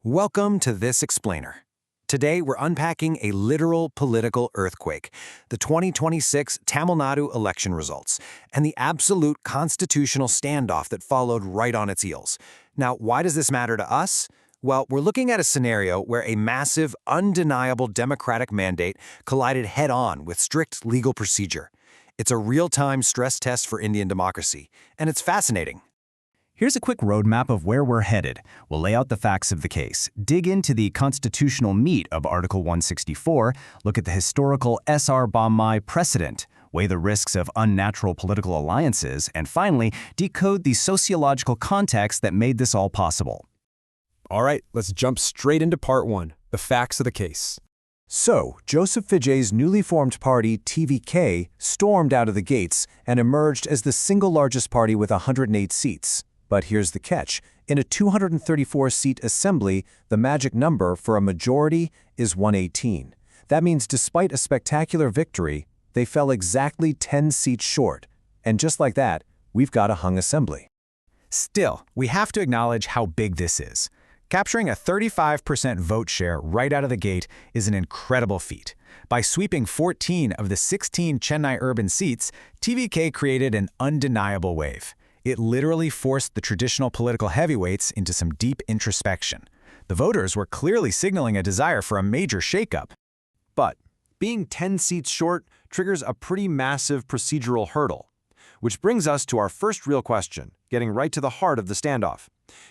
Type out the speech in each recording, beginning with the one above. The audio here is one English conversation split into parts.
Welcome to This Explainer. Today we're unpacking a literal political earthquake, the 2026 Tamil Nadu election results, and the absolute constitutional standoff that followed right on its heels. Now, why does this matter to us? Well, we're looking at a scenario where a massive, undeniable democratic mandate collided head-on with strict legal procedure. It's a real-time stress test for Indian democracy, and it's fascinating. Here's a quick roadmap of where we're headed. We'll lay out the facts of the case, dig into the constitutional meat of Article 164, look at the historical SR Bommai precedent, weigh the risks of unnatural political alliances, and finally, decode the sociological context that made this all possible. All right, let's jump straight into part one, the facts of the case. So, Joseph Vijay's newly formed party, TVK, stormed out of the gates and emerged as the single largest party with 108 seats. But here's the catch. In a 234-seat assembly, the magic number for a majority is 118. That means despite a spectacular victory, they fell exactly 10 seats short. And just like that, we've got a hung assembly. Still, we have to acknowledge how big this is. Capturing a 35% vote share right out of the gate is an incredible feat. By sweeping 14 of the 16 Chennai urban seats, TVK created an undeniable wave. It literally forced the traditional political heavyweights into some deep introspection. The voters were clearly signaling a desire for a major shakeup. But being 10 seats short triggers a pretty massive procedural hurdle. Which brings us to our first real question, getting right to the heart of the standoff.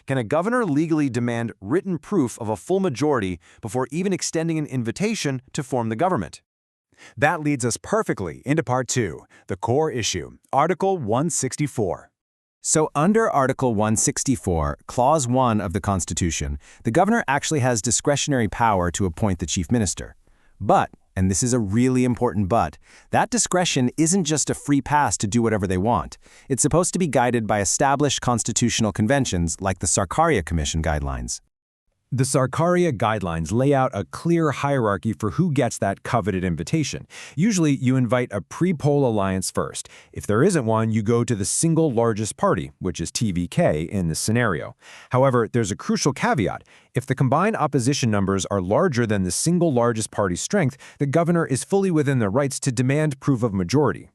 Can a governor legally demand written proof of a full majority before even extending an invitation to form the government? That leads us perfectly into part two, the core issue, Article 164. So under Article 164, Clause 1 of the Constitution, the governor actually has discretionary power to appoint the chief minister. But, and this is a really important but, that discretion isn't just a free pass to do whatever they want. It's supposed to be guided by established constitutional conventions like the Sarkaria Commission guidelines. The Sarkaria guidelines lay out a clear hierarchy for who gets that coveted invitation. Usually, you invite a pre-poll alliance first. If there isn't one, you go to the single largest party, which is TVK in this scenario. However, there's a crucial caveat. If the combined opposition numbers are larger than the single largest party's strength, the governor is fully within their rights to demand proof of majority.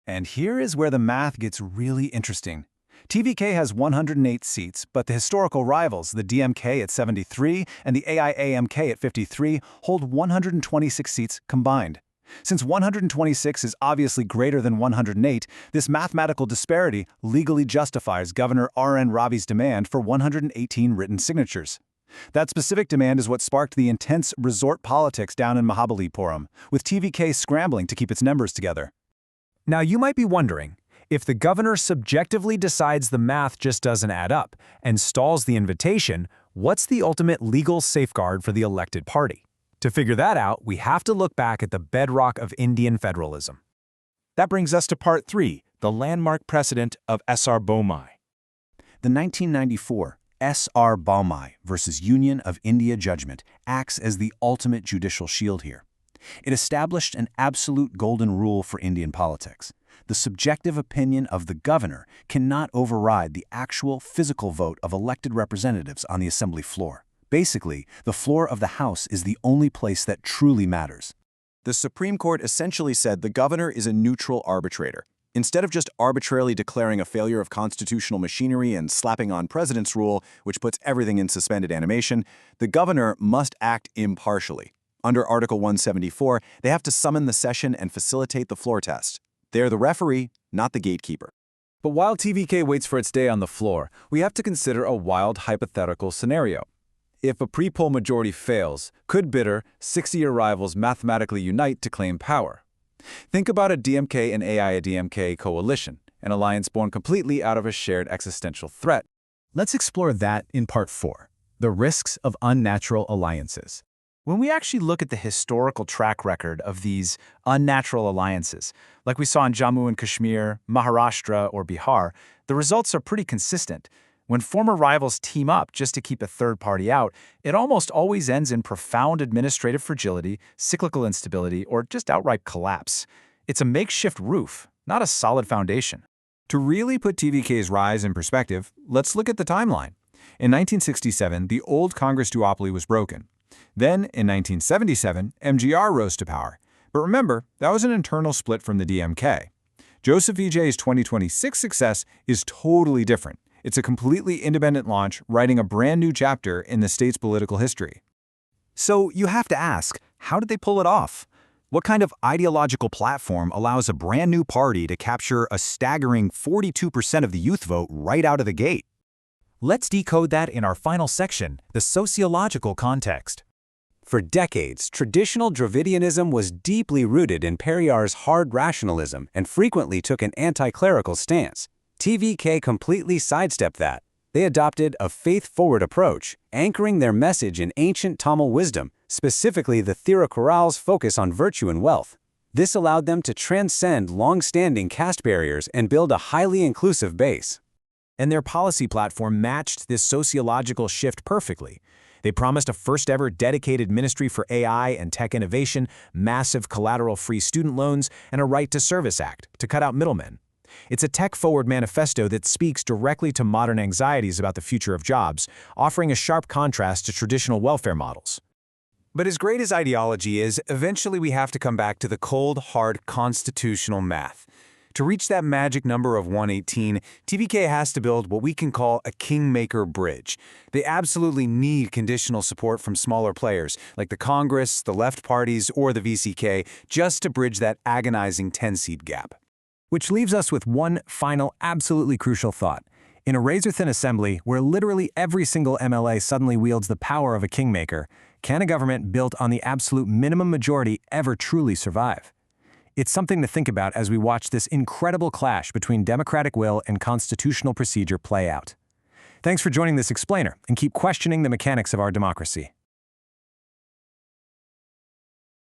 And here is where the math gets really interesting. TVK has 108 seats, but the historical rivals, the DMK at 73 and the AIADMK at 53, hold 126 seats combined. Since 126 is obviously greater than 108, this mathematical disparity legally justifies Governor R.N. Ravi's demand for 118 written signatures. That specific demand is what sparked the intense resort politics down in Mahabalipuram, with TVK scrambling to keep its numbers together. Now you might be wondering, if the governor subjectively decides the math just doesn't add up and stalls the invitation, what's the ultimate legal safeguard for the elected party? To figure that out, we have to look back at the bedrock of Indian federalism. That brings us to part three, the landmark precedent of SR Bommai. The 1994 SR Bommai versus Union of India judgment acts as the ultimate judicial shield here. It established an absolute golden rule for Indian politics. The subjective opinion of the governor cannot override the actual physical vote of elected representatives on the assembly floor. Basically, the floor of the House is the only place that truly matters. The Supreme Court essentially said the governor is a neutral arbitrator. Instead of just arbitrarily declaring a failure of constitutional machinery and slapping on president's rule, which puts everything in suspended animation, the governor must act impartially. Under Article 174, they have to summon the session and facilitate the floor test. They're the referee, not the gatekeeper. But while TVK waits for its day on the floor, we have to consider a wild hypothetical scenario. If a pre-poll majority fails, could bitter, 60-year rivals mathematically unite to claim power? Think about a DMK and AIADMK coalition, an alliance born completely out of a shared existential threat. Let's explore that in part 4, the risks of unnatural alliances. When we actually look at the historical track record of these unnatural alliances, like we saw in Jammu and Kashmir, Maharashtra, or Bihar, the results are pretty consistent. When former rivals team up just to keep a third party out, it almost always ends in profound administrative fragility, cyclical instability, or just outright collapse. It's a makeshift roof, not a solid foundation. To really put TVK's rise in perspective, let's look at the timeline. In 1967, the old Congress duopoly was broken. Then, in 1977, MGR rose to power. But remember, that was an internal split from the DMK. Joseph Vijay's 2026 success is totally different. It's a completely independent launch, writing a brand new chapter in the state's political history. So you have to ask, how did they pull it off? What kind of ideological platform allows a brand new party to capture a staggering 42% of the youth vote right out of the gate? Let's decode that in our final section, the sociological context. For decades, traditional Dravidianism was deeply rooted in Periyar's hard rationalism and frequently took an anti-clerical stance. TVK completely sidestepped that. They adopted a faith-forward approach, anchoring their message in ancient Tamil wisdom, specifically the Thirukkural's focus on virtue and wealth. This allowed them to transcend long-standing caste barriers and build a highly inclusive base. And their policy platform matched this sociological shift perfectly. They promised a first-ever dedicated ministry for AI and tech innovation, massive collateral-free student loans, and a right-to-service act to cut out middlemen. It's a tech-forward manifesto that speaks directly to modern anxieties about the future of jobs, offering a sharp contrast to traditional welfare models. But as great as ideology is, eventually we have to come back to the cold, hard constitutional math. To reach that magic number of 118, TVK has to build what we can call a kingmaker bridge. They absolutely need conditional support from smaller players, like the Congress, the left parties, or the VCK, just to bridge that agonizing 10-seat gap. Which leaves us with one final, absolutely crucial thought. In a razor-thin assembly, where literally every single MLA suddenly wields the power of a kingmaker, can a government built on the absolute minimum majority ever truly survive? It's something to think about as we watch this incredible clash between democratic will and constitutional procedure play out. Thanks for joining this explainer, and keep questioning the mechanics of our democracy.